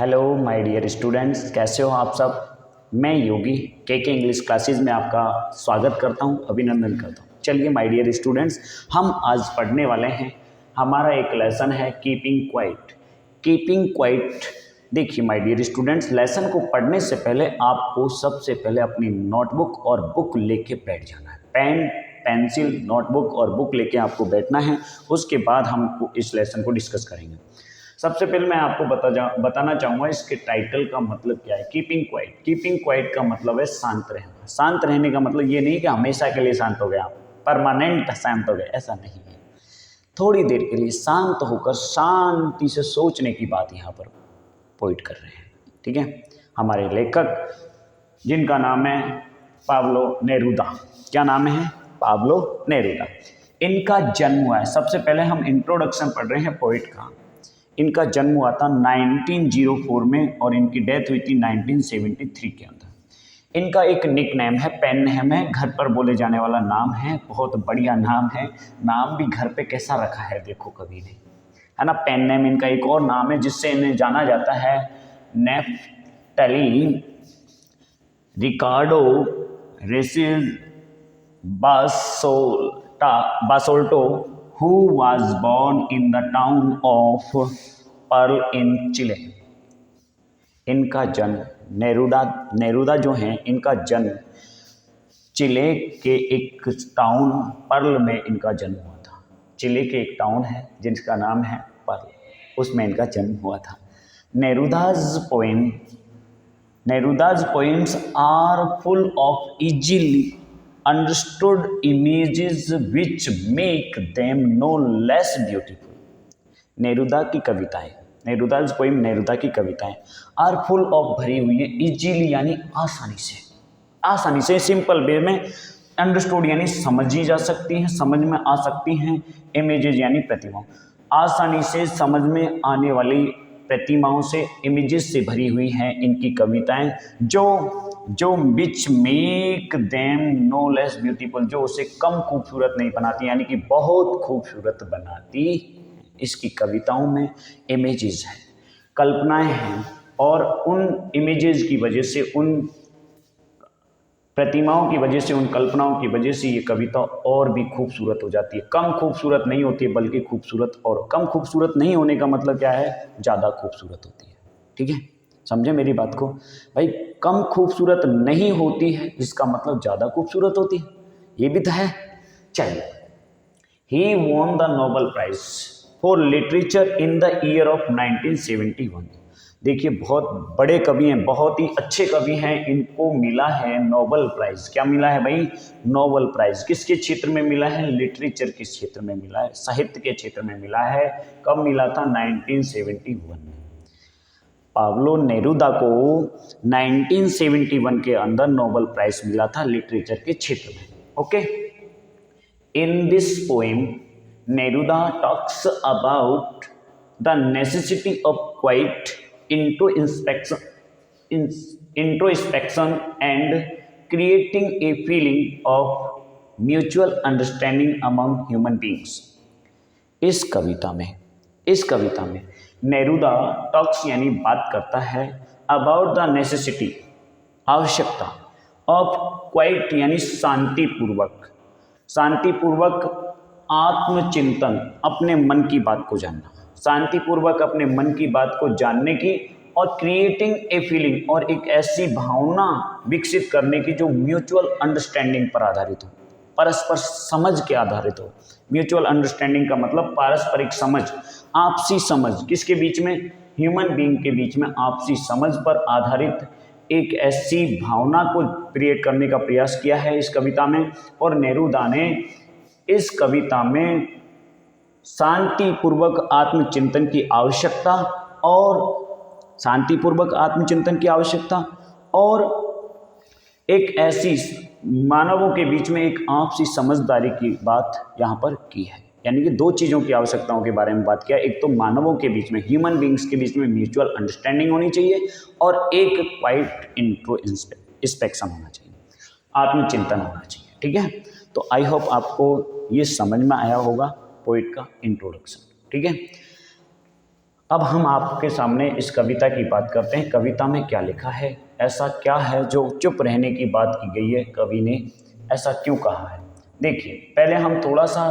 Hello my dear students, कैसे हो आप सब। मैं योगी के इंग्लिश क्लासेस में आपका स्वागत करता हूं, अभिनंदन करता हूं। चलिए माय डियर स्टूडेंट्स, हम आज पढ़ने वाले हैं। हमारा एक लेसन है कीपिंग क्वाइट। Keeping quiet. देखिए माय डियर स्टूडेंट्स, लेसन को पढ़ने से पहले आपको सबसे पहले अपनी नोटबुक और बुक लेके बैठ जाना है। पेन, पेंसिल, नोटबुक और बुक लेके आपको बैठना है। उसके बाद हम इस लेसन को डिस्कस करेंगे। सबसे पहले मैं आपको बताना चाहूँगा इसके टाइटल का मतलब क्या है। Keeping quiet. कीपिंग क्वाइट का मतलब है शांत रहना। शांत रहने का मतलब ये नहीं कि हमेशा के लिए शांत हो गए आप, परमानेंट शांत हो गए, ऐसा नहीं है। थोड़ी देर के लिए शांत होकर शांति से सोचने की बात यहाँ पर पोइट कर रहे हैं। ठीक है, हमारे लेखक जिनका नाम है पाब्लो नेरूदा। क्या नाम है? Pablo Neruda. इनका जन्म हुआ है, सबसे पहले हम इंट्रोडक्शन पढ़ रहे हैं पोइट का। इनका जन्म हुआ था 1904 में और इनकी डेथ हुई थी 1973 के अंदर। इनका एक निक नेम है, पेन नेम है, घर पर बोले जाने वाला नाम है। बहुत बढ़िया नाम है। नाम भी घर पे कैसा रखा है देखो कभी नहीं, है ना। पेन नेम इनका एक और नाम है जिससे इन्हें जाना जाता है, Neftali Ricardo Reyes Basoalto, who was born in the town of Parral in Chile. इनका जन्म नेरूदा जो हैं, इनका जन्म चिले के एक टाउन पर्ल में इनका जन्म हुआ था। चिले के एक टाउन है जिसका नाम है पर्ल, उसमें इनका जन्म हुआ था। Neruda's poems are full of easily understood images which make them no less beautiful। Neruda's poem, Neruda की कविताएं आर फुल ऑफ, भरी हुई है, इजीली यानी आसानी से सिंपल वे में, अंडरस्टूड यानी समझी जा सकती हैं, समझ में आ सकती हैं, इमेजेस यानी प्रतिमाओं, आसानी से समझ में आने वाली प्रतिमाओं से, इमेजेस से भरी हुई हैं इनकी कविताएं, जो which make them no less beautiful, जो उसे कम खूबसूरत नहीं बनाती, यानी कि बहुत खूबसूरत बनाती। इसकी कविताओं में इमेजेस हैं, कल्पनाएं हैं, और उन इमेजेस की वजह से, उन प्रतिमाओं की वजह से, उन कल्पनाओं की वजह से ये कविता और भी खूबसूरत हो जाती है। कम खूबसूरत नहीं होती है बल्कि खूबसूरत, और कम खूबसूरत नहीं होने का मतलब क्या है? ज़्यादा खूबसूरत होती है। ठीक है, समझे मेरी बात को भाई। कम खूबसूरत नहीं होती है इसका मतलब ज़्यादा खूबसूरत होती है, ये भी तो है। चलिए, he won the Nobel prize for literature in the year of 1971। देखिए, बहुत बड़े कवि हैं, बहुत ही अच्छे कवि हैं, इनको मिला है नोबेल प्राइज। क्या मिला है भाई? Nobel prize. किसके क्षेत्र में मिला है? लिटरेचर के क्षेत्र में मिला है, साहित्य के क्षेत्र में मिला है। कब मिला था? 1971 में। पाब्लो नेरूदा को 1971 के अंदर नोबेल प्राइज मिला था लिटरेचर के क्षेत्र में। Okay, in this poem Neruda talks about the necessity of quite introspection and creating a feeling of mutual understanding among human beings। इस कविता में नेरूदा टॉक्स यानी बात करता है, अबाउट द नेसेसिटी, आवश्यकता, ऑफ क्वाइट यानी शांतिपूर्वक आत्मचिंतन, अपने मन की बात को जानना, शांतिपूर्वक अपने मन की बात को जानने की, और क्रिएटिंग ए फीलिंग, और एक ऐसी भावना विकसित करने की जो म्यूचुअल अंडरस्टैंडिंग पर आधारित हो, परस्पर समझ के आधारित हो। म्यूचुअल अंडरस्टैंडिंग का मतलब पारस्परिक समझ, आपसी समझ, किसके बीच में? ह्यूमन बीइंग के बीच में आपसी समझ पर आधारित एक ऐसी भावना को क्रिएट करने का प्रयास किया है इस कविता में। और नेरूदा ने इस कविता में शांतिपूर्वक आत्मचिंतन की आवश्यकता और एक ऐसी मानवों के बीच में एक आपसी समझदारी की बात यहाँ पर की है। यानी कि दो चीज़ों की आवश्यकताओं के बारे में बात किया। एक तो मानवों के बीच में, ह्यूमन बींग्स के बीच में म्यूचुअल अंडरस्टैंडिंग होनी चाहिए, और एक क्वाइट इंट्रोस्पेक्शन होना चाहिए, आत्मचिंतन होना चाहिए। ठीक है, तो आई होप आपको ये समझ में आया होगा पोइट का इंट्रोडक्शन। ठीक है, अब हम आपके सामने इस कविता की बात करते हैं। कविता में क्या लिखा है, ऐसा क्या है जो चुप रहने की बात की गई है, कवि ने ऐसा क्यों कहा है। देखिए, पहले हम थोड़ा सा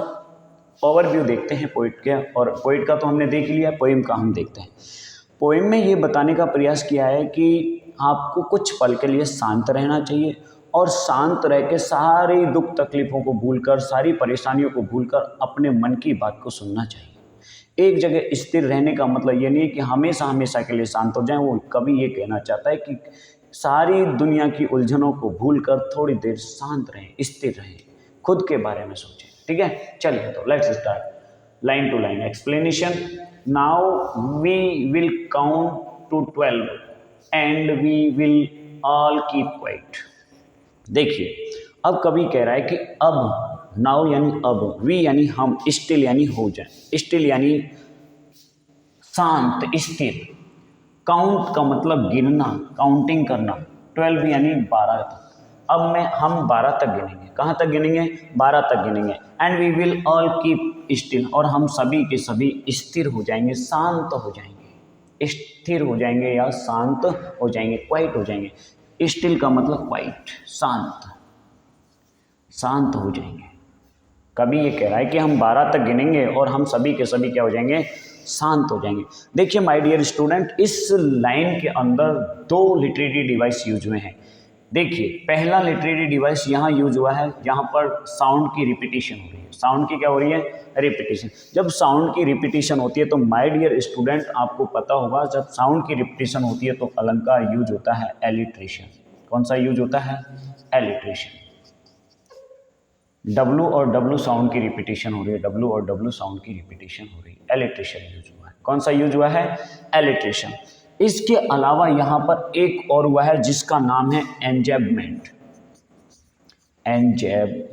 ओवरव्यू देखते हैं पोइट के, और पोइट का तो हमने देख लिया, पोइम का हम देखते हैं। पोइम में ये बताने का प्रयास किया है कि आपको कुछ पल के लिए शांत रहना चाहिए और शांत रह के सारी दुख तकलीफ़ों को भूलकर, सारी परेशानियों को भूलकर अपने मन की बात को सुनना चाहिए। एक जगह स्थिर रहने का मतलब ये नहीं है कि हमेशा हमेशा के लिए शांत हो जाएं। वो कवि ये कहना चाहता है कि सारी दुनिया की उलझनों को भूलकर थोड़ी देर शांत रहें, स्थिर रहें, खुद के बारे में सोचें। ठीक है, चलिए तो let's start line to line explanation. Now we will count to 12 and we will all keep quiet. देखिए, अब कवि कह रहा है कि अब, नाउ यानी अब, वी यानी हम, स्टिल यानी हो जाए, स्टिल यानी शांत स्थिर, काउंट का मतलब गिनना, काउंटिंग करना, 12 यानी 12 तक। अब हम 12 तक गिनेंगे। कहाँ तक गिनेंगे? 12 तक गिनेंगे। And we will all keep still, और हम सभी के सभी स्थिर हो जाएंगे, शांत हो जाएंगे, स्थिर हो जाएंगे या शांत हो जाएंगे, क्वाइट हो जाएंगे। स्टिल का मतलब क्वाइट, शांत, शांत हो जाएंगे। कभी ये कह रहा है कि हम 12 तक गिनेंगे और हम सभी के सभी क्या हो जाएंगे? शांत हो जाएंगे। देखिए माय डियर स्टूडेंट, इस लाइन के अंदर दो लिटरेरी डिवाइस यूज हुए हैं। देखिए, पहला लिटरेरी डिवाइस यहाँ यूज हुआ है, यहाँ पर साउंड की रिपीटिशन हो रही है। साउंड की क्या हो रही है? रिपीटिशन। जब साउंड की रिपीटिशन होती है तो माय डियर स्टूडेंट, आपको पता होगा, जब साउंड की रिपीटिशन होती है तो अलंकार यूज होता है एलिट्रेशन। कौन सा यूज होता है? एलिट्रेशन। डब्लू और डब्लू साउंड की रिपीटिशन हो रही है, डब्लू और डब्लू साउंड की रिपीटिशन हो रही है, एलिट्रेशन यूज हुआ है। कौन सा यूज हुआ है? एलिट्रेशन। इसके अलावा यहां पर एक और हुआ है जिसका नाम है एंजेबमेंट। एंजेबमेंट,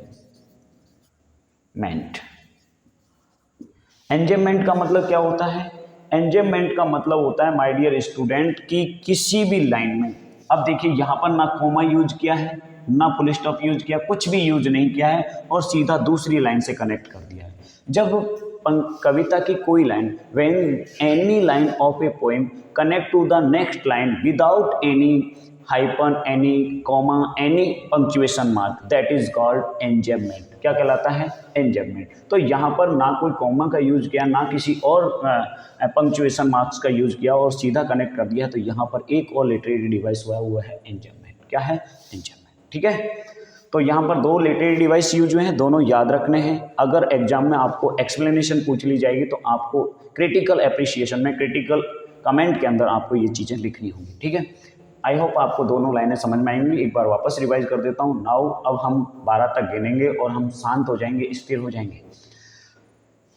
एंजेबमेंट का मतलब क्या होता है? एंजेबमेंट का मतलब होता है माय डियर स्टूडेंट कि किसी भी लाइन में, अब देखिए यहां पर ना कोमा यूज किया है, ना फुल स्टॉप यूज किया, कुछ भी यूज नहीं किया है और सीधा दूसरी लाइन से कनेक्ट कर दिया है। जब कविता की कोई line, when any line of a poem connect to the next line without any hyphen, any comma, any punctuation mark, that is called enjambment. क्या कहलाता है? एंजेबमेंट। तो यहाँ पर ना कोई कॉमा का यूज किया, ना किसी और पंक्चुएशन मार्क्स का यूज किया और सीधा कनेक्ट कर दिया, तो यहाँ पर एक और लिटरेरी डिवाइस हुआ, वो है एंजेबमेंट। क्या है? एंजेबमेंट। ठीक है, तो यहाँ पर दो लिटरेरी डिवाइस यूज हुए हैं, दोनों याद रखने हैं। अगर एग्जाम में आपको एक्सप्लेनेशन पूछ ली जाएगी तो आपको क्रिटिकल एप्रिसिएशन में, क्रिटिकल कमेंट के अंदर आपको ये चीज़ें लिखनी होंगी। ठीक है, आई होप आपको दोनों लाइनें समझ में आएंगी। एक बार वापस रिवाइज कर देता हूँ। नाउ, अब हम 12 तक गिनेंगे और हम शांत हो जाएंगे, स्थिर हो जाएंगे।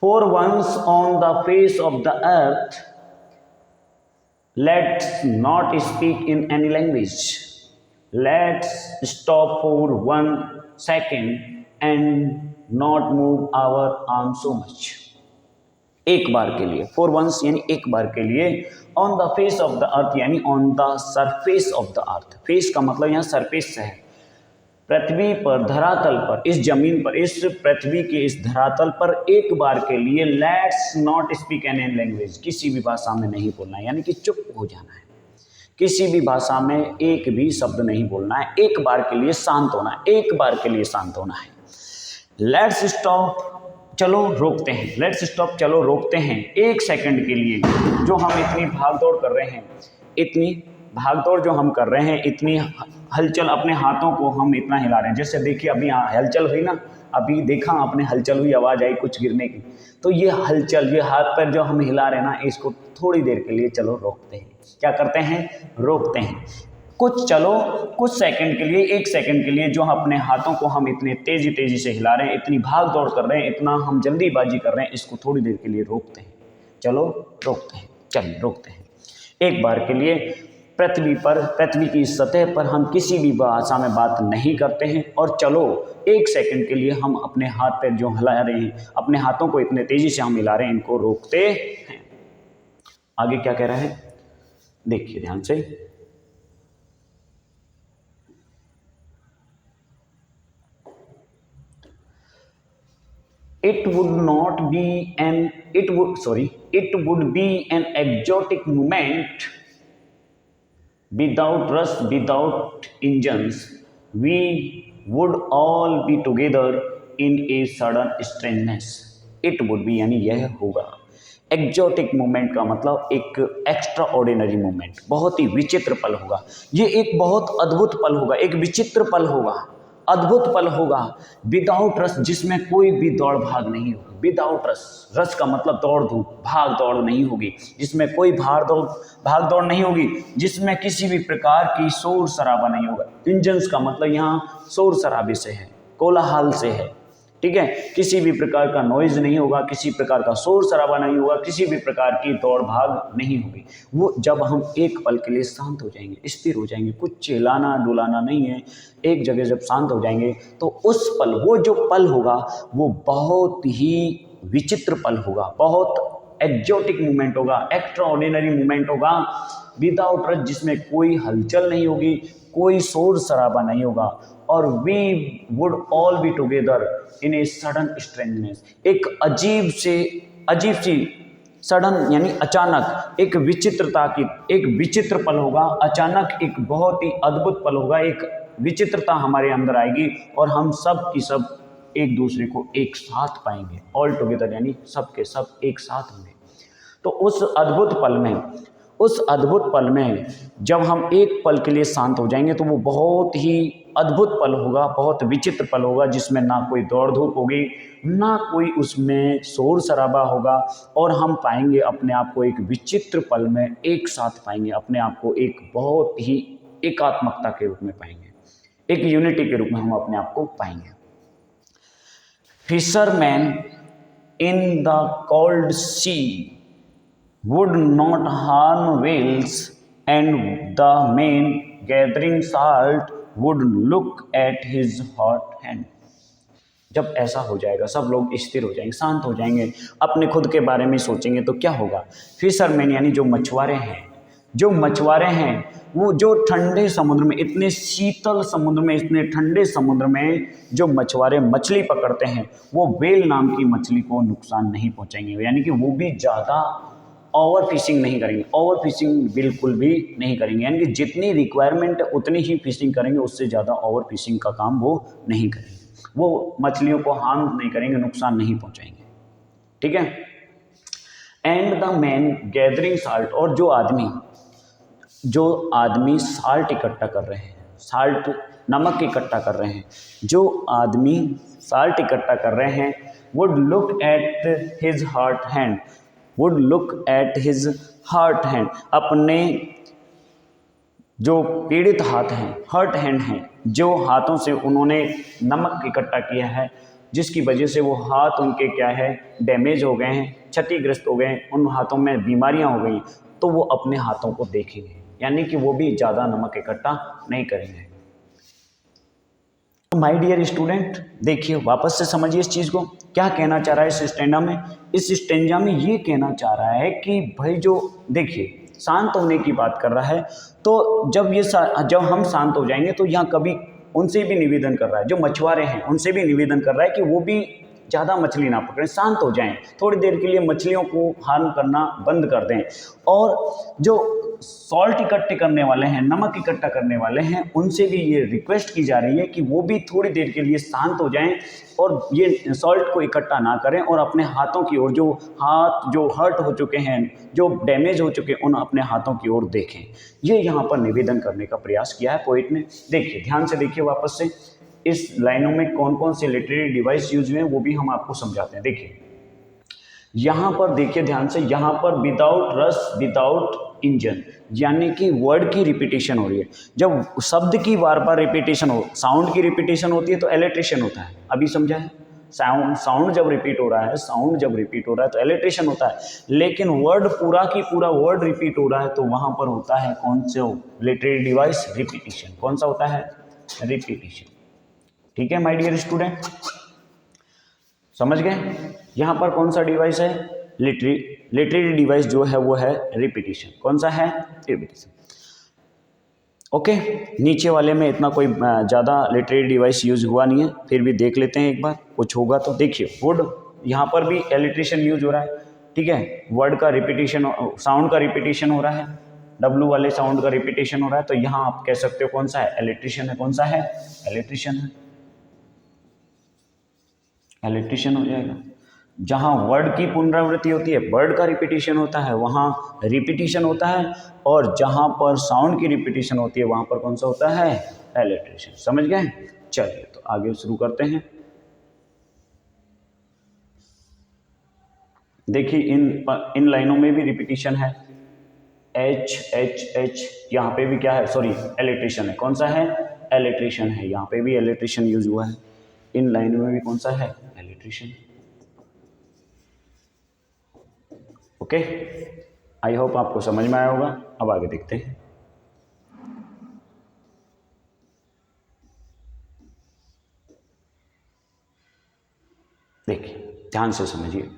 For once on the face of the earth let's not speak in any language, let's stop for 1 second and not move our arm so much. एक बार के लिए, फॉर वंस यानी एक बार के लिए, on the face of the earth यानी on the surface of the earth. Face का मतलब यहाँ सरफेस से है, पृथ्वी पर, धरातल पर, इस जमीन पर, इस पृथ्वी के इस धरातल पर एक बार के लिए let's not speak any language, किसी भी भाषा में नहीं बोलना है, यानी कि चुप हो जाना है, किसी भी भाषा में एक भी शब्द नहीं बोलना है, एक बार के लिए शांत होना है, एक बार के लिए शांत होना है। लेट्स स्टॉप, चलो रोकते हैं, लेट्स स्टॉप, चलो रोकते हैं एक सेकंड के लिए जो हम इतनी भागदौड़ कर रहे हैं, इतनी भागदौड़ जो हम कर रहे हैं, इतनी हलचल, अपने हाथों को हम इतना हिला रहे हैं। जैसे देखिए अभी हलचल हुई ना, अभी देखा आपने हलचल हुई, आवाज़ आई कुछ गिरने की, तो ये हलचल, ये हाथ पैर जो हम हिला रहे हैं ना, इसको थोड़ी देर के लिए चलो रोकते हैं। क्या करते हैं? रोकते हैं। कुछ, चलो कुछ सेकंड के लिए, एक सेकंड के लिए जो अपने हाथों को हम इतने तेजी तेजी से हिला रहे हैं, इतनी भाग दौड़ कर रहे हैं, इतना हम जल्दीबाजी कर रहे हैं, इसको थोड़ी देर के लिए रोकते हैं। चलो रोकते हैं, चलिए रोकते हैं। एक बार के लिए पृथ्वी पर, पृथ्वी की सतह पर हम किसी भी भाषा में बात नहीं करते हैं, और चलो एक सेकंड के लिए हम अपने हाथ पैर जो हिला रहे हैं, अपने हाथों को इतने तेजी से हम हिला रहे हैं, इनको रोकते हैं। आगे क्या कह रहा है देखिए ध्यान से। it would not be an it would be an exotic movement without rush, without engines. We would all be together in a sudden strangeness. It would be यानी यह होगा। एक्जोटिक मूवमेंट का मतलब एक एक्स्ट्रा ऑर्डिनरी मूवमेंट, बहुत ही विचित्र पल होगा। ये एक बहुत अद्भुत पल होगा, एक विचित्र पल होगा, अद्भुत पल होगा। विदाउट रस, जिसमें कोई भी दौड़ भाग नहीं होगी। विदाउट रस, रस का मतलब दौड़ धूप, भाग दौड़ नहीं होगी, जिसमें कोई भाग दौड़ नहीं होगी, जिसमें किसी भी प्रकार की शोर शराबा नहीं होगा। इंजन्स का मतलब यहाँ शोर शराबे से है, कोलाहल से है, ठीक है। किसी भी प्रकार का नॉइज नहीं होगा, किसी प्रकार का शोर शराबा नहीं होगा, किसी भी प्रकार की दौड़ भाग नहीं होगी। वो जब हम एक पल के लिए शांत हो जाएंगे, स्थिर हो जाएंगे, कुछ चिल्लाना डुलाना नहीं है, एक जगह जब शांत हो जाएंगे तो उस पल, वो जो पल होगा वो बहुत ही विचित्र पल होगा, बहुत एक्जोटिक मूवमेंट होगा, एक्स्ट्रा ऑर्डिनरी मूवमेंट होगा। विदाउट रस, जिसमें कोई हलचल नहीं होगी, कोई शोर शराबा नहीं होगा। और we would all be together in a sudden strangeness, एक अजीब सी सडन यानी अचानक, एक विचित्रता की, एक विचित्र पल होगा। अचानक एक बहुत ही अद्भुत पल होगा, एक विचित्रता हमारे अंदर आएगी और हम सब की सब एक दूसरे को एक साथ पाएंगे। ऑल टुगेदर यानी सब के सब एक साथ होंगे। तो उस अद्भुत पल में जब हम एक पल के लिए शांत हो जाएंगे तो वो बहुत ही अद्भुत पल होगा, बहुत विचित्र पल होगा, जिसमें ना कोई दौड़ धूप होगी, ना कोई उसमें शोर शराबा होगा, और हम पाएंगे अपने आप को एक विचित्र पल में एक साथ पाएंगे, अपने आप को एक बहुत ही एकात्मकता के रूप में पाएंगे, एक यूनिटी के रूप में हम अपने आप को पाएंगे। Fisherman in the cold sea would not harm whales, and the man gathering salt would look at his hot hand. जब ऐसा हो जाएगा, सब लोग स्थिर हो जाएंगे, शांत हो जाएंगे, अपने खुद के बारे में सोचेंगे, तो क्या होगा? फिशरमैन यानी जो मछुआरे हैं, वो जो ठंडे समुद्र में, इतने शीतल समुद्र में, इतने ठंडे समुद्र में जो मछुआरे मछली पकड़ते हैं, वो व्हेल नाम की मछली को नुकसान नहीं पहुंचाएंगे, यानी कि वो भी ज़्यादा ओवर फिशिंग नहीं करेंगे, ओवर फिशिंग बिल्कुल भी नहीं करेंगे, यानी कि जितनी रिक्वायरमेंट है उतनी ही फिशिंग करेंगे, उससे ज़्यादा ओवर फिशिंग का काम वो नहीं करेंगे, वो मछलियों को हार्म नहीं करेंगे, नुकसान नहीं पहुंचाएंगे, ठीक है। And the man gathering salt, और जो आदमी साल्ट इकट्ठा कर रहे हैं, साल्ट नमक इकट्ठा कर रहे हैं, जो आदमी साल्ट इकट्ठा कर रहे हैं, would look at his hurt hand, अपने जो पीड़ित हाथ हैं, हर्ट हैंड हैं, जो हाथों से उन्होंने नमक इकट्ठा किया है, जिसकी वजह से वो हाथ उनके क्या है, डैमेज हो गए हैं, क्षतिग्रस्त हो गए हैं, उन हाथों में बीमारियां हो गई, तो वो अपने हाथों को देखेंगे, यानी कि वो भी ज़्यादा नमक इकट्ठा नहीं करेंगे। माय डियर स्टूडेंट, देखिए वापस से समझिए इस चीज़ को, क्या कहना चाह रहा है इस स्टैंजा में। इस स्टैंजा में ये कहना चाह रहा है कि भाई जो देखिए शांत होने की बात कर रहा है, तो जब हम शांत हो जाएंगे तो यहाँ कभी उनसे भी निवेदन कर रहा है, जो मछुआरे हैं उनसे भी निवेदन कर रहा है कि वो भी ज़्यादा मछली ना पकड़ें, शांत हो जाएं, थोड़ी देर के लिए मछलियों को हार्म करना बंद कर दें, और जो सॉल्ट इकट्ठे करने वाले हैं, नमक इकट्ठा करने वाले हैं, उनसे भी ये रिक्वेस्ट की जा रही है कि वो भी थोड़ी देर के लिए शांत हो जाएं और ये सॉल्ट को इकट्ठा ना करें, और अपने हाथों की ओर, जो हाथ जो हर्ट हो चुके हैं, जो डैमेज हो चुके हैं, उन अपने हाथों की ओर देखें। ये यहाँ पर निवेदन करने का प्रयास किया है पोइट ने। देखिए ध्यान से देखिए, वापस से इस लाइनों में कौन कौन से लिटरेरी डिवाइस यूज हुए हैं वो भी हम आपको समझाते हैं। देखिए यहाँ पर देखिए ध्यान से, यहाँ पर विदाउट रस विदाउट इंजन, यानी कि वर्ड की रिपीटेशन हो रही है। जब शब्द की बार बार रिपीटेशन हो, साउंड की रिपीटेशन होती है तो एलिट्रेशन होता है, अभी समझा है। साउंड जब रिपीट हो रहा है तो एलिट्रेशन होता है, लेकिन वर्ड पूरा की पूरा वर्ड रिपीट हो रहा है तो वहाँ पर होता है कौन से लिटरेरी डिवाइस, रिपीटेशन। कौन सा होता है, रिपीटेशन। ठीक है माय डियर स्टूडेंट, समझ गए। यहाँ पर कौन सा डिवाइस है, लिटरेरी डिवाइस जो है वो है रिपीटेशन। कौन सा है, रिपीटेशन। ओके, नीचे वाले में इतना कोई ज़्यादा लिटरेरी डिवाइस यूज हुआ नहीं है, फिर भी देख लेते हैं एक बार, कुछ होगा तो। देखिए वुड यहाँ पर भी इलेक्ट्रिशियन यूज हो रहा है, ठीक है, वर्ड का रिपीटिशन, साउंड का रिपीटिशन हो रहा है, डब्लू वाले साउंड का रिपीटिशन हो रहा है, तो यहाँ आप कह सकते हो कौन सा है, इलेक्ट्रिशियन है, कौन सा है, इलेक्ट्रिशियन है, इलेक्ट्रिशियन हो जाएगा। जहाँ वर्ड की पुनरावृत्ति होती है, वर्ड का रिपीटिशन होता है, वहाँ रिपीटिशन होता है, और जहाँ पर साउंड की रिपीटिशन होती है वहाँ पर कौन सा होता है, इलेक्ट्रिशियन। समझ गए? चलिए तो आगे शुरू करते हैं। देखिए इन लाइनों में भी रिपीटिशन है, एच एच एच, यहाँ पे भी क्या है, सॉरी इलेक्ट्रिशियन है, कौन सा है, इलेक्ट्रिशियन है, यहाँ पे भी इलेक्ट्रिशियन यूज हुआ है, इन लाइनों में भी कौन सा है, इलेक्ट्रिशियन। ओके, आई होप आपको समझ में आया होगा। अब आगे देखते हैं। देखिए ध्यान से समझिए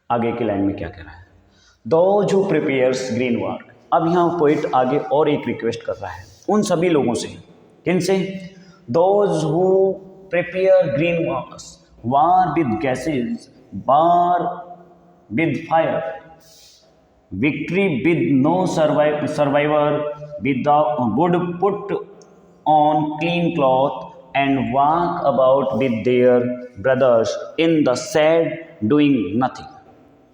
आगे की लाइन में क्या कह रहा है, those who prepares green work. अब यहाँ पोइट आगे और एक रिक्वेस्ट कर रहा है उन सभी लोगों से, किनसे, those who prepare green works, war with gases, bar with fire, victory with no survivor, would put on clean cloth and walk about with their brothers in the sad doing nothing.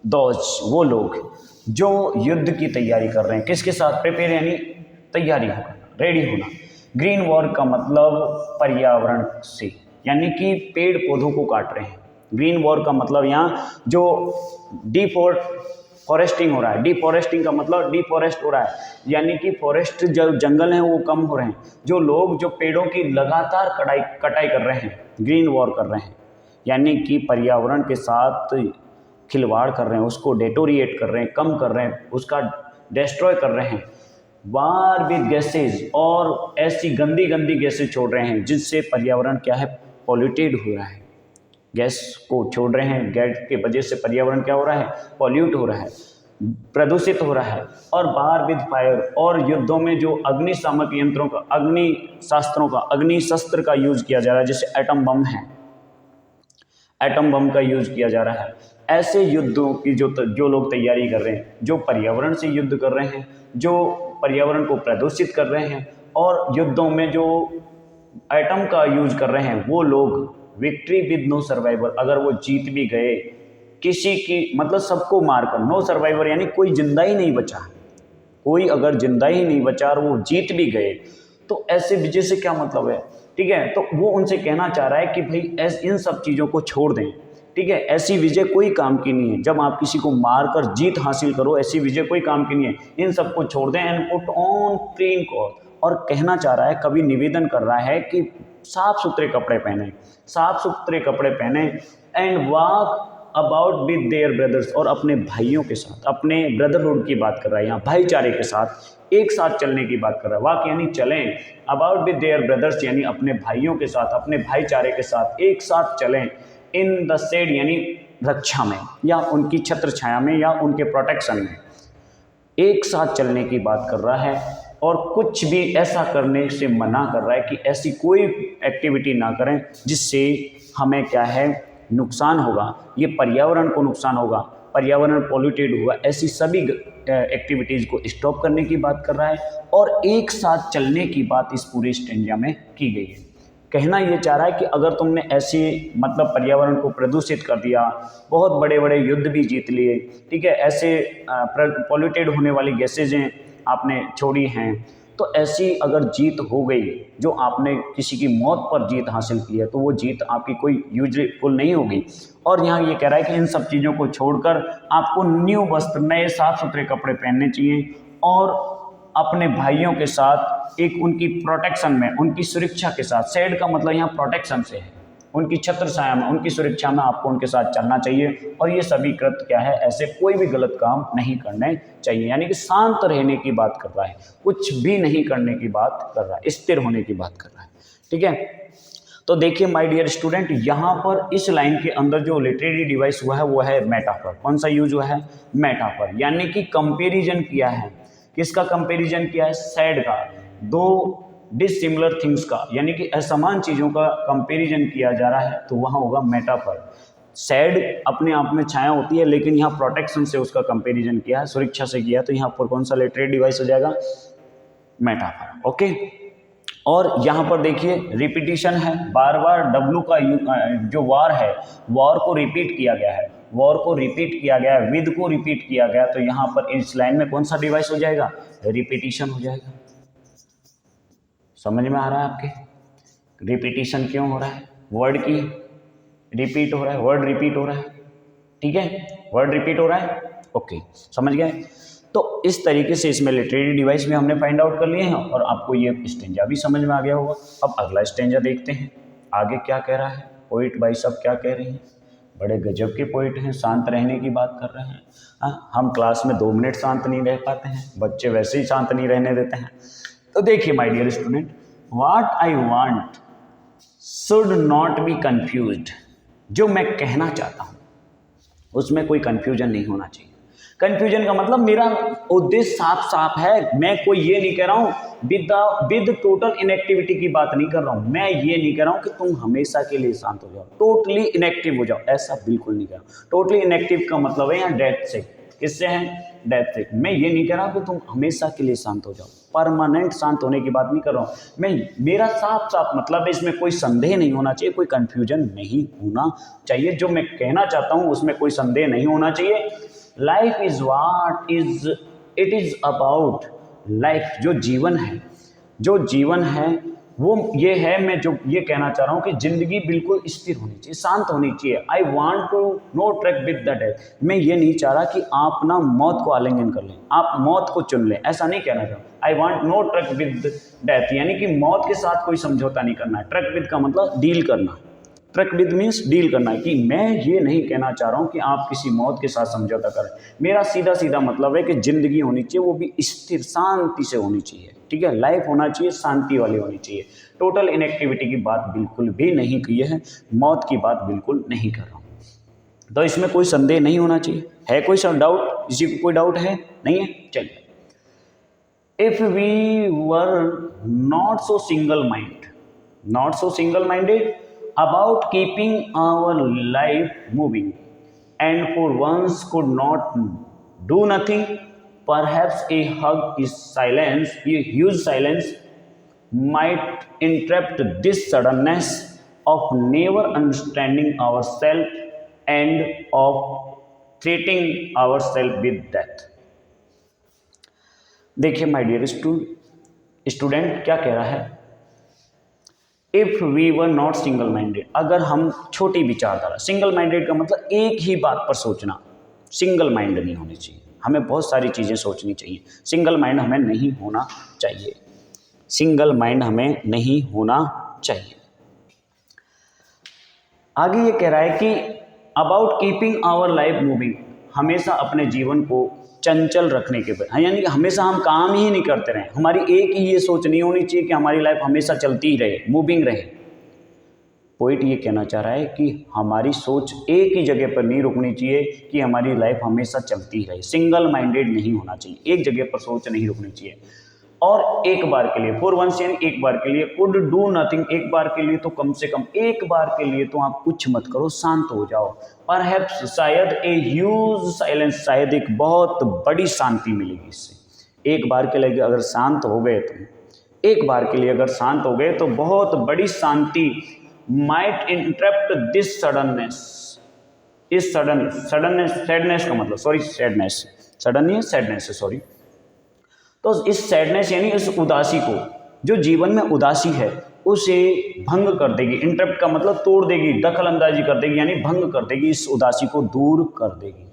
Those वो लोग जो युद्ध की तैयारी कर रहे हैं, किसके साथ, प्रिपेयर यानी तैयारी होना, रेडी होना, ग्रीन वॉर का मतलब पर्यावरण से, यानी कि पेड़ पौधों को काट रहे हैं। ग्रीन वॉर का मतलब यहाँ जो फॉरेस्टिंग हो रहा है, डिफॉरेस्टिंग का मतलब डिफॉरेस्ट हो रहा है, यानी कि फॉरेस्ट जो जंगल हैं वो कम हो रहे हैं, जो लोग जो पेड़ों की लगातार कटाई कर रहे हैं, ग्रीन वॉर कर रहे हैं, यानी कि पर्यावरण के साथ खिलवाड़ कर रहे हैं, उसको डेटोरिएट कर रहे हैं, कम कर रहे हैं, उसका डिस्ट्रॉय कर रहे हैं। वार विद गैसेज, और ऐसी गंदी गंदी गैसेज छोड़ रहे हैं जिससे पर्यावरण क्या है, पॉल्यूटेड हो रहा है, गैस को छोड़ रहे हैं, गैस के वजह से पर्यावरण क्या हो रहा है, पॉल्यूट हो रहा है, प्रदूषित हो रहा है। और बार विद फायर, और युद्धों में जो अग्निशामक यंत्रों का, अग्नि शास्त्रों का, अग्नि शस्त्र का यूज किया जा रहा है, जैसे एटम बम है, एटम बम का यूज किया जा रहा है, ऐसे युद्धों की जो लोग तैयारी कर रहे हैं, जो पर्यावरण से युद्ध कर रहे हैं, जो पर्यावरण को प्रदूषित कर रहे हैं, और युद्धों में जो एटम का यूज कर रहे हैं, वो लोग विक्ट्री विद नो सर्वाइवर, अगर वो जीत भी गए, किसी की मतलब सबको मारकर, नो सर्वाइवर यानी कोई जिंदा ही नहीं बचा, कोई अगर जिंदा ही नहीं बचा और वो जीत भी गए, तो ऐसे विजय से क्या मतलब है, ठीक है। तो वो उनसे कहना चाह रहा है कि भाई इन सब चीज़ों को छोड़ दें, ठीक है, ऐसी विजय कोई काम की नहीं है, जब आप किसी को मारकर जीत हासिल करो, ऐसी विजय कोई काम की नहीं है, इन सबको छोड़ दें, and put on clean cloth, और कहना चाह रहा है, कभी निवेदन कर रहा है कि साफ सुथरे कपड़े पहने, साफ सुथरे कपड़े पहने, and walk about with their brothers, और अपने भाइयों के साथ, अपने ब्रदरहुड की बात कर रहा है यहाँ, भाईचारे के साथ एक साथ चलने की बात कर रहा है, वॉक यानी चलें, अबाउट विद देयर ब्रदर्स यानी अपने भाइयों के साथ, अपने भाईचारे के साथ एक साथ चलें, इन द शेड यानी रक्षा में, या उनकी छत्र छाया में, या उनके प्रोटेक्शन में एक साथ चलने की बात कर रहा है, और कुछ भी ऐसा करने से मना कर रहा है कि ऐसी कोई एक्टिविटी ना करें जिससे हमें क्या है, नुकसान होगा, ये पर्यावरण को नुकसान होगा, पर्यावरण पॉल्यूटेड होगा, ऐसी सभी एक्टिविटीज़ को स्टॉप करने की बात कर रहा है, और एक साथ चलने की बात इस पूरे स्टेंजा में की गई है। कहना ये चाह रहा है कि अगर तुमने ऐसी मतलब पर्यावरण को प्रदूषित कर दिया, बहुत बड़े बड़े युद्ध भी जीत लिए, ठीक है, ऐसे पॉल्यूटेड होने वाली गैसेजें आपने छोड़ी हैं, तो ऐसी अगर जीत हो गई, जो आपने किसी की मौत पर जीत हासिल की है, तो वो जीत आपकी कोई यूजफुल नहीं होगी। और यहाँ ये कह रहा है कि इन सब चीज़ों को छोड़कर आपको न्यू वस्त्र, नए साफ सुथरे कपड़े पहनने चाहिए, और अपने भाइयों के साथ एक उनकी प्रोटेक्शन में, उनकी सुरक्षा के साथ, शेड का मतलब यहाँ प्रोटेक्शन से है, उनकी छत्र छाया में, उनकी सुरक्षा में आपको उनके साथ चलना चाहिए, और ये सभी कृत्य क्या है, ऐसे कोई भी गलत काम नहीं करने चाहिए, यानी कि शांत रहने की बात कर रहा है, कुछ भी नहीं करने की बात कर रहा है, स्थिर होने की बात कर रहा है, ठीक है। तो देखिए माय डियर स्टूडेंट, यहाँ पर इस लाइन के अंदर जो लिटरेरी डिवाइस हुआ है वो है मेटाफर। कौन सा यूज हुआ है, मेटाफर, यानी कि कंपेरिजन किया है, किसका कंपेरिजन किया है, सैड का, दो डिसिमिलर थिंग्स का, यानी कि असमान चीज़ों का कंपैरिजन किया जा रहा है, तो वहाँ होगा मेटाफर। सैड अपने आप में छाया होती है, लेकिन यहाँ प्रोटेक्शन से उसका कंपैरिजन किया है, सुरक्षा से किया है, तो यहाँ पर कौन सा लिटरेरी डिवाइस हो जाएगा? मेटाफर। ओके, और यहाँ पर देखिए रिपीटिशन है, बार बार डब्लू का जो वार है, वॉर को रिपीट किया गया है, वॉर को रिपीट किया गया है, विद को रिपीट किया गया, तो यहाँ पर इस लाइन में कौन सा डिवाइस हो जाएगा? रिपीटिशन हो जाएगा। समझ में आ रहा है आपके? रिपीटिशन क्यों हो रहा है? वर्ड की रिपीट हो रहा है, वर्ड रिपीट हो रहा है, ठीक है, वर्ड रिपीट हो रहा है। ओके, समझ गए? तो इस तरीके से इसमें लिटरेरी डिवाइस भी हमने फाइंड आउट कर लिए हैं और आपको ये स्टेंजा भी समझ में आ गया होगा। अब अगला स्टेंजा देखते हैं आगे क्या कह रहा है। पोइट भाई सब क्या कह रहे हैं? बड़े गजब के पोइट हैं, शांत रहने की बात कर रहे हैं। हम क्लास में 2 मिनट शांत नहीं रह पाते हैं, बच्चे वैसे ही शांत नहीं रहने देते हैं। तो देखिए my dear student, what I want should not be confused. जो मैं कहना चाहता हूँ उसमें कोई कंफ्यूजन नहीं होना चाहिए। कंफ्यूजन का मतलब मेरा उद्देश्य साफ साफ है, मैं कोई ये नहीं कह रहा हूँ विद टोटल इनएक्टिविटी की बात नहीं कर रहा हूँ, मैं ये नहीं कह रहा हूँ कि तुम हमेशा के लिए शांत हो जाओ, टोटली इनएक्टिव हो जाओ, ऐसा बिल्कुल नहीं कह रहा हूँ। टोटली इनएक्टिव का मतलब है यहाँ डेथ से, किससे है? डेथ से। मैं ये नहीं कह रहा कि तुम हमेशा के लिए शांत हो जाओ, परमानेंट शांत होने की बात नहीं कर रहा हूँ मैं, मेरा साफ साफ मतलब है, इसमें कोई संदेह नहीं होना चाहिए, कोई कंफ्यूजन नहीं होना चाहिए। जो मैं कहना चाहता हूँ उसमें कोई संदेह नहीं होना चाहिए। Life is what is it is about life, जो जीवन है, जो जीवन है वो ये है, मैं जो ये कहना चाह रहा हूँ कि जिंदगी बिल्कुल स्थिर होनी चाहिए, शांत होनी चाहिए। I want to no track with the death. मैं ये नहीं चाह रहा कि आप ना मौत को आलिंगन कर लें, आप मौत को चुन लें, ऐसा नहीं कहना चाह रहा। I want no track with death, यानी कि मौत के साथ कोई समझौता नहीं करना है। ट्रैक विद का मतलब डील करना, ट्रैक विद मीन्स डील करना है, कि मैं ये नहीं कहना चाह रहा हूँ कि आप किसी मौत के साथ समझौता करें। मेरा सीधा सीधा मतलब है कि जिंदगी होनी चाहिए वो भी स्थिर शांति से होनी चाहिए, ठीक है, लाइफ होना चाहिए शांति वाली होनी चाहिए। टोटल इनएक्टिविटी की बात बिल्कुल भी नहीं की है, मौत की बात बिल्कुल नहीं कर रहा हूँ, तो इसमें कोई संदेह नहीं होना चाहिए। है कोई डाउट? किसी को कोई डाउट है? नहीं है? चलिए, if we were not so single minded about keeping our life moving and for once could not do nothing, perhaps a huge silence might interrupt this suddenness of never understanding ourselves and of threatening ourselves with death। देखिए my dear student क्या कह रहा है? If we were not single minded, अगर हम छोटी विचारधारा, single minded का मतलब एक ही बात पर सोचना, सिंगल माइंड नहीं होनी चाहिए, हमें बहुत सारी चीज़ें सोचनी चाहिए, सिंगल माइंड हमें नहीं होना चाहिए, सिंगल माइंड हमें नहीं होना चाहिए। आगे ये कह रहा है कि about keeping our life moving, हमेशा अपने जीवन को चंचल रखने के बाद, यानी कि हमेशा हम काम ही नहीं करते रहें, हमारी एक ही ये सोच नहीं होनी चाहिए कि हमारी लाइफ हमेशा चलती ही रहे, मूविंग रहे। पोइट ये कहना चाह रहा है कि हमारी सोच एक ही जगह पर नहीं रुकनी चाहिए कि हमारी लाइफ हमेशा चलती रहे, सिंगल माइंडेड नहीं होना चाहिए, एक जगह पर सोच नहीं रुकनी चाहिए। और एक बार के लिए, फॉर वंस यानी एक बार के लिए, कुड डू नथिंग, एक बार के लिए तो कम से कम एक बार के लिए तो आप कुछ मत करो, शांत हो जाओ। परहैप्स शायद ए ह्यूज साइलेंस, शायद एक बहुत बड़ी शांति मिलेगी इससे। एक बार के लिए अगर शांत हो गए तो, एक बार के लिए अगर शांत हो गए तो बहुत बड़ी शांति माइट इंटरप्ट दिस सडननेस, इस सैडनेस का मतलब, सॉरी सैडनेस, सडन नहीं है, सैडनेस है, सॉरी। तो इस सैडनेस यानी इस उदासी को, जो जीवन में उदासी है उसे भंग कर देगी। इंटरप्ट का मतलब तोड़ देगी, दखल अंदाजी कर देगी, यानी भंग कर देगी, इस उदासी को दूर कर देगी।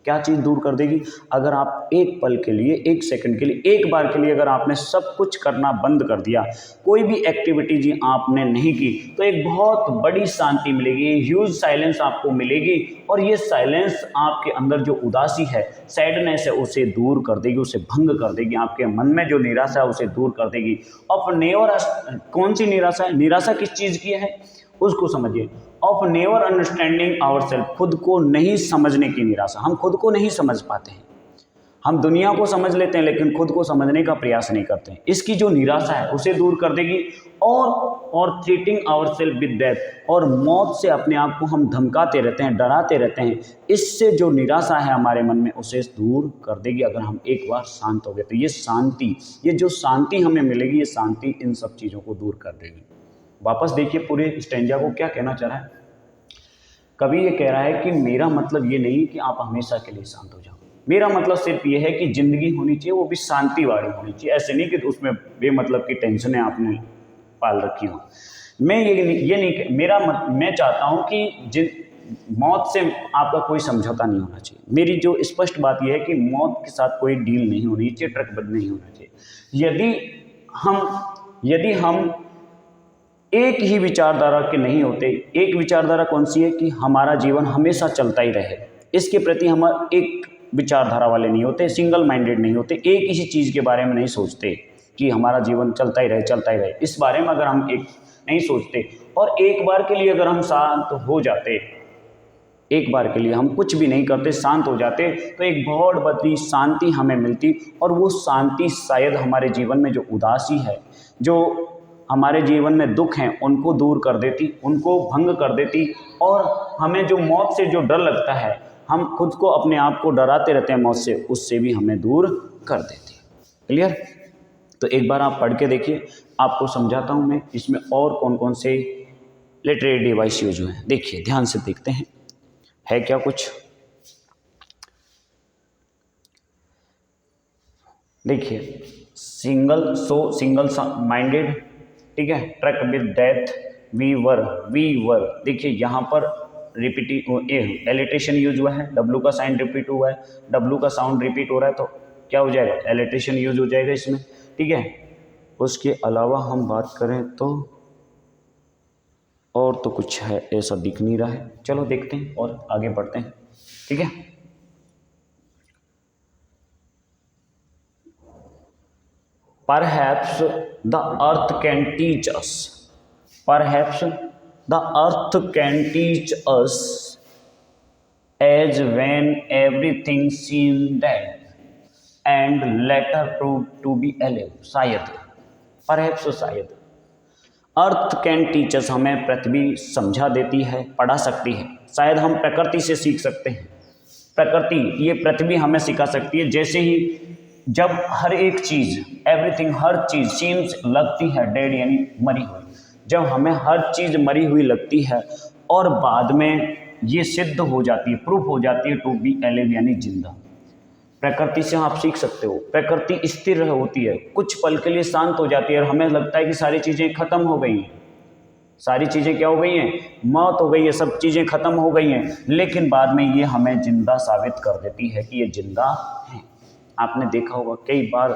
क्या चीज़ दूर कर देगी? अगर आप एक पल के लिए, एक सेकंड के लिए, एक बार के लिए अगर आपने सब कुछ करना बंद कर दिया, कोई भी एक्टिविटी जी आपने नहीं की, तो एक बहुत बड़ी शांति मिलेगी, ह्यूज साइलेंस आपको मिलेगी। और ये साइलेंस आपके अंदर जो उदासी है, सैडनेस है, उसे दूर कर देगी, उसे भंग कर देगी। आपके मन में जो निराशा है उसे दूर कर देगी। और नेवर, कौन सी निराशा है? निराशा किस चीज़ की है उसको समझिए। Of never understanding our self, खुद को नहीं समझने की निराशा, हम खुद को नहीं समझ पाते हैं। हम दुनिया को समझ लेते हैं लेकिन खुद को समझने का प्रयास नहीं करते हैं। इसकी जो निराशा है उसे दूर कर देगी। और ट्रीटिंग आवरसेल्फ विद डेथ, और मौत से अपने आप को हम धमकाते रहते हैं, डराते रहते हैं, इससे जो निराशा है हमारे मन में उसे दूर कर देगी अगर हम एक बार शांत हो गए तो। ये शांति, ये जो शांति हमें मिलेगी, ये शांति इन सब चीज़ों को दूर कर देगी। वापस देखिए पूरे स्टैंजा को क्या कहना चाह रहा है। कवि ये कह रहा है कि मेरा मतलब ये नहीं कि आप हमेशा के लिए शांत हो जाओ, मेरा मतलब सिर्फ ये है कि ज़िंदगी होनी चाहिए वो भी शांति वाली होनी चाहिए। ऐसे नहीं कि उसमें बेमतलब की टेंशनें आपने पाल रखी हो। मैं ये नहीं मैं चाहता हूँ कि मौत से आपका कोई समझौता नहीं होना चाहिए। मेरी जो स्पष्ट बात यह है कि मौत के साथ कोई डील नहीं होनी चाहिए, ट्रकबद्ध नहीं होना चाहिए। यदि हम एक ही विचारधारा के नहीं होते, एक विचारधारा कौन सी है कि हमारा जीवन हमेशा चलता ही रहे, इसके प्रति हम एक विचारधारा वाले नहीं होते, सिंगल माइंडेड नहीं होते, एक ही चीज़ के बारे में नहीं सोचते कि हमारा जीवन चलता ही रहे, इस बारे में अगर हम एक नहीं सोचते और एक बार के लिए अगर हम शांत हो जाते, एक बार के लिए हम कुछ भी नहीं करते, शांत हो जाते, तो एक बहुत बड़ी शांति हमें मिलती। और वो शांति शायद हमारे जीवन में जो उदासी है, जो हमारे जीवन में दुख हैं, उनको दूर कर देती, उनको भंग कर देती। और हमें जो मौत से जो डर लगता है, हम खुद को अपने आप को डराते रहते हैं मौत से, उससे भी हमें दूर कर देती है। क्लियर? तो एक बार आप पढ़ के देखिए, आपको समझाता हूँ मैं इसमें और कौन कौन से लिटरेरी डिवाइस यूज हुए हैं। देखिए ध्यान से देखते हैं है क्या कुछ। देखिए सिंगल माइंडेड, ठीक है, truck with death, we were. देखिए यहाँ पर एलिट्रेशन यूज हुआ है, डब्लू का साइन रिपीट हुआ है, डब्लू का साउंड रिपीट हो रहा है, तो क्या हो जाएगा, एलिट्रेशन यूज हो जाएगा इसमें, ठीक है। उसके अलावा हम बात करें तो और तो कुछ है ऐसा दिख नहीं रहा है। चलो देखते हैं और आगे बढ़ते हैं, ठीक है। Perhaps the earth can teach us. Perhaps the earth can teach us as when everything seemed dead and later proved to be alive. शायद, perhaps शायद, अर्थ कैन टीच अस, हमें पृथ्वी समझा देती है, पढ़ा सकती है। शायद हम प्रकृति से सीख सकते हैं, प्रकृति ये पृथ्वी हमें सिखा सकती है। जैसे ही जब हर एक चीज़, एवरीथिंग, हर चीज़ सीम्स लगती है डेड यानी मरी हुई, जब हमें हर चीज़ मरी हुई लगती है और बाद में ये सिद्ध हो जाती है, प्रूफ हो जाती है टू बी एलिव यानी जिंदा। प्रकृति से आप सीख सकते हो, प्रकृति स्थिर होती है, कुछ पल के लिए शांत हो जाती है और हमें लगता है कि सारी चीज़ें खत्म हो गई हैं, सारी चीज़ें क्या हो गई हैं, मौत हो गई है, सब चीज़ें खत्म हो गई हैं, लेकिन बाद में ये हमें जिंदा साबित कर देती है कि ये जिंदा है। आपने देखा होगा कई बार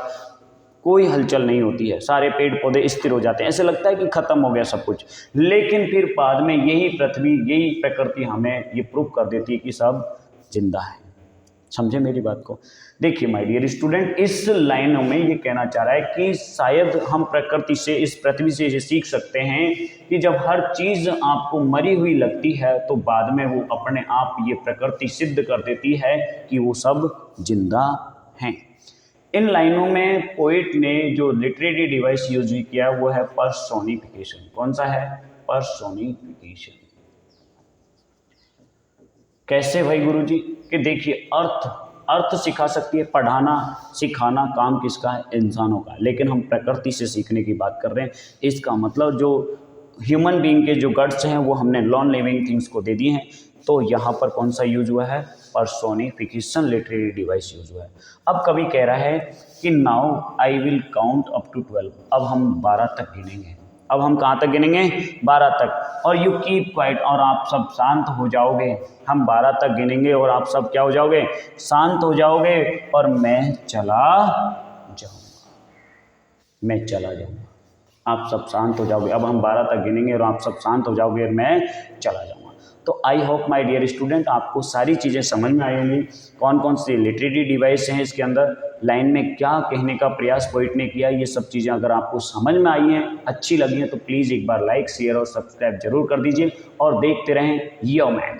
कोई हलचल नहीं होती है, सारे पेड़ पौधे स्थिर हो जाते हैं, ऐसे लगता है कि खत्म हो गया सब कुछ, लेकिन फिर बाद में यही पृथ्वी, यही प्रकृति हमें ये प्रूव कर देती है कि सब जिंदा है। समझे मेरी बात को? देखिए माय डियर स्टूडेंट, इस लाइनों में ये कहना चाह रहा है कि शायद हम प्रकृति से, इस पृथ्वी से ये सीख सकते हैं कि जब हर चीज़ आपको मरी हुई लगती है तो बाद में वो अपने आप ये प्रकृति सिद्ध कर देती है कि वो सब जिंदा हैं। इन लाइनों में पोइट ने जो लिटरेरी डिवाइस यूज किया वो है पर्सोनिफिकेशन। कौन सा है? पर्सोनिफिकेशन। कैसे भाई गुरुजी? कि देखिए अर्थ सिखा सकती है, पढ़ाना सिखाना काम किसका है? इंसानों का, लेकिन हम प्रकृति से सीखने की बात कर रहे हैं। इसका मतलब जो ह्यूमन बीइंग के जो गट्स हैं वो हमने नॉन लिविंग थिंग्स को दे दिए हैं। तो यहाँ पर कौन सा यूज हुआ है? पर्सोनिफिकेशन लिटरेरी डिवाइस यूज हुआ है। अब कवि कह रहा है कि now I will count up to 12। अब हम 12 तक गिनेंगे। अब हम कहाँ तक गिनेंगे? 12 तक। और यू कीप क्वाइट, और आप सब शांत हो जाओगे। हम 12 तक गिनेंगे और आप सब क्या हो जाओगे? शांत हो जाओगे और मैं चला जाऊँगा। आप सब शांत हो जाओगे। अब हम 12 तक गिनेंगे और आप सब शांत हो जाओगे और मैं चला जाऊँगा। तो I hope my dear student आपको सारी चीज़ें समझ में आई होंगी। कौन कौन सी लिटरेरी डिवाइस हैं इसके अंदर, लाइन में क्या कहने का प्रयास पोइट ने किया, ये सब चीज़ें अगर आपको समझ में आई हैं, अच्छी लगी हैं, तो प्लीज़ एक बार लाइक, शेयर और सब्सक्राइब जरूर कर दीजिए और देखते रहें यो मैन।